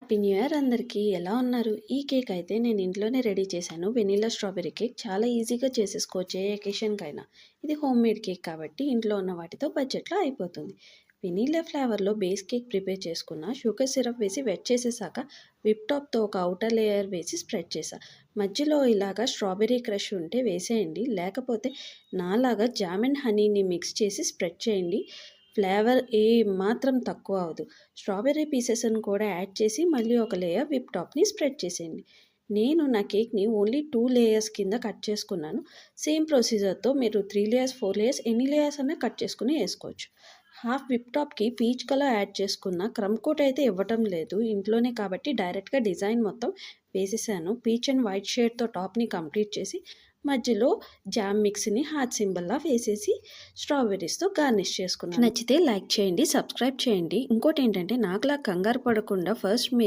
Happy new year అందరికీ. ఎలా ఉన్నారు? ఈ కేక్ అయితే నేను ఇంట్లోనే రెడీ చేశాను. వెనిలా స్ట్రాబెర్రీ కేక్ చాలా ఈజీగా చేసేసుకోవచ్చు ఏ అకేషన్కైనా. ఇది హోమ్ మేడ్ కేక్ కాబట్టి ఇంట్లో ఉన్న వాటితో బడ్జెట్లో అయిపోతుంది. వెనీలా ఫ్లేవర్లో బేస్ కేక్ ప్రిపేర్ చేసుకున్న, షుగర్ సిరప్ వేసి వెట్ చేసేసాక విప్ టాప్తో ఒక అవుటర్ లేయర్ వేసి స్ప్రెడ్ చేసా. మధ్యలో ఇలాగా స్ట్రాబెర్రీ క్రష్ ఉంటే వేసేయండి, లేకపోతే నాలాగా జామ్ అండ్ హనీని మిక్స్ చేసి స్ప్రెడ్ చేయండి. ఫ్లేవర్ ఏ మాత్రం తక్కువ అవ్వదు. స్ట్రాబెర్రీ పీసెస్ని కూడా యాడ్ చేసి మళ్ళీ ఒక లేయర్ విప్ టాప్ని స్ప్రెడ్ చేసేయండి. నేను నా కేక్ని ఓన్లీ 2 లేయర్స్ కింద కట్ చేసుకున్నాను. సేమ్ ప్రొసీజర్తో మీరు 3 లేయర్స్ 4 లేయర్స్ ఎన్ని లేయర్స్ అయినా కట్ చేసుకుని వేసుకోవచ్చు. హాఫ్ విప్ టాప్కి పీచ్ కలర్ యాడ్ చేసుకున్న, క్రమ్ కోట్ అయితే ఇవ్వటం లేదు ఇంట్లోనే కాబట్టి డైరెక్ట్గా డిజైన్ మొత్తం వేసేసాను. పీచ్ అండ్ వైట్ షేడ్తో టాప్ని కంప్లీట్ చేసి మధ్యలో జామ్ మిక్స్ని హార్ట్ సింబల్లా వేసేసి స్ట్రాబెర్రీస్తో గార్నిష్ చేసుకున్నాను. నచ్చితే లైక్ చేయండి, సబ్స్క్రైబ్ చేయండి. ఇంకోటి ఏంటంటే నాకులా కంగారు పడకుండా ఫస్ట్ మీరు